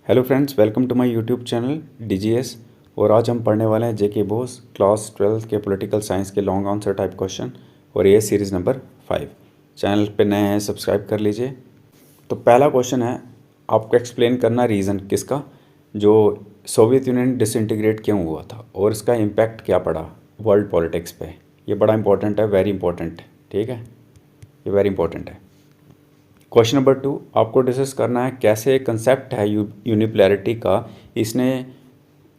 Hello friends, welcome to my YouTube channel DGS. और आज हम पढ़ने वाले हैं जेके बोस क्लास 12 के पॉलिटिकल साइंस के लॉन्ग आंसर टाइप क्वेश्चन, और ये सीरीज़ नंबर 5। चैनल पे नए हैं, सब्सक्राइब कर लीजिए। तो पहला क्वेश्चन है, आपको एक्सप्लेन करना रीज़न किसका, जो सोवियत यूनियन डिसइंटीग्रेट क्यों हुआ था और इसका इम्पैक्ट क्या पड़ा वर्ल्ड पॉलिटिक्स पे। ये बड़ा इंपॉर्टेंट है, वेरी इंपॉर्टेंट। ठीक है, ये वेरी इंपॉर्टेंट है। क्वेश्चन नंबर 2, आपको डिस्कस करना है कैसे कंसेप्ट है यूनिपोलैरिटी का, इसने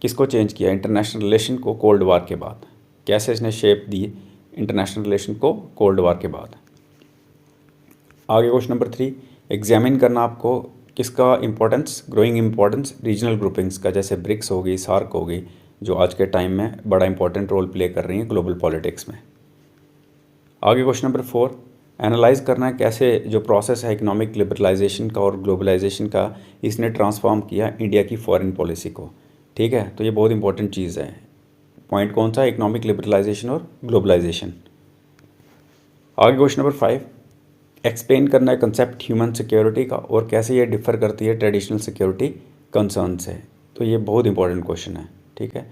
किसको चेंज किया इंटरनेशनल रिलेशन को कोल्ड वार के बाद। कैसे इसने शेप दी इंटरनेशनल रिलेशन को कोल्ड वार के बाद। आगे क्वेश्चन नंबर 3, एग्जामिन करना आपको किसका importance, growing importance regional groupings का, जैसे ब्रिक्स होगी, सार्क होगी, जो आज के टाइम में बड़ा इंपॉर्टेंट रोल प्ले कर रही हैं ग्लोबल पॉलिटिक्स में। आगे क्वेश्चन नंबर 4, एनालाइज करना है कैसे जो प्रोसेस है इकोनॉमिक लिबरलाइजेशन का और ग्लोबलाइजेशन का, इसने ट्रांसफॉर्म किया इंडिया की फॉरेन पॉलिसी को। ठीक है, तो ये बहुत इंपॉर्टेंट चीज़ है। पॉइंट कौन सा, इकोनॉमिक लिबरलाइजेशन और ग्लोबलाइजेशन। आगे क्वेश्चन नंबर 5, एक्सप्लेन करना है कंसेप्ट ह्यूमन सिक्योरिटी का और कैसे ये डिफर करती है ट्रेडिशनल सिक्योरिटी कंसर्न से। तो ये बहुत इंपॉर्टेंट क्वेश्चन है। ठीक है,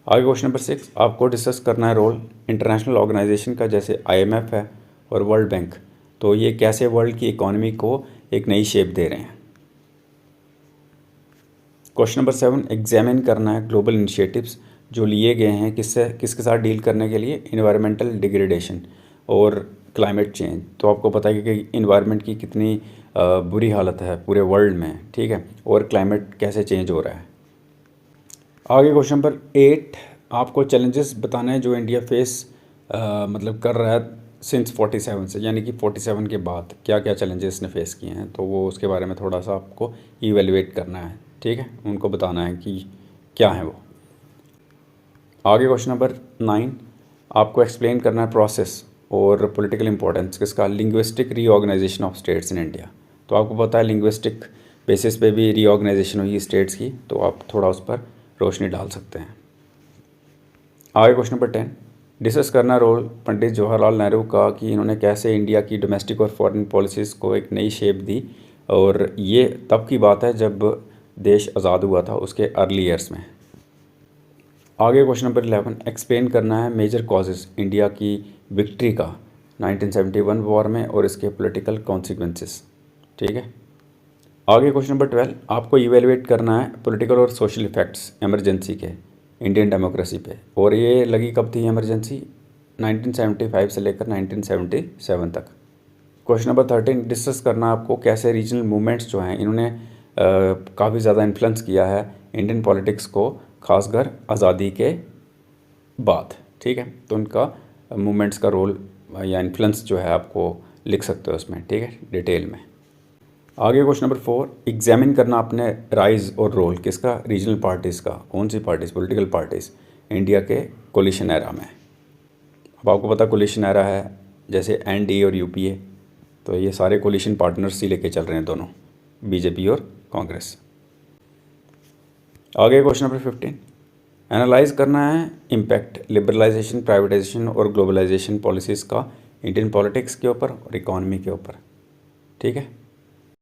आगे क्वेश्चन नंबर 6, आपको डिस्कस करना है रोल इंटरनेशनल ऑर्गेनाइजेशन का, जैसे IMF है और वर्ल्ड बैंक। तो ये कैसे वर्ल्ड की इकोनॉमी को एक नई शेप दे रहे हैं। क्वेश्चन नंबर 7, एग्जामिन करना है ग्लोबल इनिशिएटिव्स जो लिए गए हैं किसके साथ डील करने के लिए, इन्वायरमेंटल डिग्रेडेशन और क्लाइमेट चेंज। तो आपको पता है कि इन्वायरमेंट की कितनी बुरी हालत है पूरे वर्ल्ड में। ठीक है, और क्लाइमेट कैसे चेंज हो रहा है। आगे क्वेश्चन नंबर 8, आपको चैलेंजेस बताना है जो इंडिया फेस मतलब कर रहा है सिंस 47 से, यानी कि 47 के बाद क्या क्या चैलेंजेस ने फेस किए हैं, तो वो उसके बारे में थोड़ा सा आपको इवेलुएट करना है। ठीक है, उनको बताना है कि क्या है वो। आगे क्वेश्चन नंबर 9, आपको एक्सप्लेन करना है प्रोसेस और पॉलिटिकल इंपॉर्टेंस किसका, linguistic reorganisation of states in India. तो आपको पता है लिंग्विस्टिक बेसिस पे भी रीऑर्गेनाइजेशन हुई स्टेट्स की, तो आप थोड़ा उस पर रोशनी डाल सकते हैं। आगे क्वेश्चन नंबर 10, डिस्कस करना रोल पंडित जवाहरलाल नेहरू का कि इन्होंने कैसे इंडिया की डोमेस्टिक और फॉरेन पॉलिसीज़ को एक नई शेप दी, और ये तब की बात है जब देश आज़ाद हुआ था, उसके अर्ली ईयर्स में। आगे क्वेश्चन नंबर 11, एक्सप्लेन करना है मेजर कॉजेज़ इंडिया की विक्ट्री का 1971 वॉर में और इसके पॉलिटिकल कॉन्सिक्वेंसेस। ठीक है, आगे क्वेश्चन नंबर 12, आपको इवेलुएट करना है पॉलिटिकल और सोशल इफ़ेक्ट्स इमरजेंसी के इंडियन डेमोक्रेसी पे। और ये लगी कब थी इमरजेंसी, 1975 से लेकर 1977 तक। क्वेश्चन नंबर 13, डिस्कस करना आपको कैसे रीजनल मूवमेंट्स जो हैं इन्होंने काफ़ी ज़्यादा इन्फ्लुएंस किया है इंडियन पॉलिटिक्स को, खासकर आज़ादी के बाद। ठीक है, तो उनका मूवमेंट्स का रोल या इन्फ्लुएंस जो है आपको लिख सकते हो उसमें। ठीक है, डिटेल में। आगे क्वेश्चन नंबर 4, एग्जामिन करना आपने राइज और रोल किसका, रीजनल पार्टीज़ का। कौन सी पार्टीज़, पॉलिटिकल पार्टीज़ इंडिया के कोलिशन एरा में। अब आपको पता कोलिशन एरा है जैसे NDA और UPA, तो ये सारे कोलिशन पार्टनर्स ही लेके चल रहे हैं दोनों, BJP और कांग्रेस। आगे क्वेश्चन नंबर 15, एनालाइज करना है इम्पैक्ट लिबरलाइजेशन, प्राइवेटाइजेशन और ग्लोबलाइजेशन पॉलिसीज़ का इंडियन पॉलिटिक्स के ऊपर और इकॉनमी के ऊपर। ठीक है,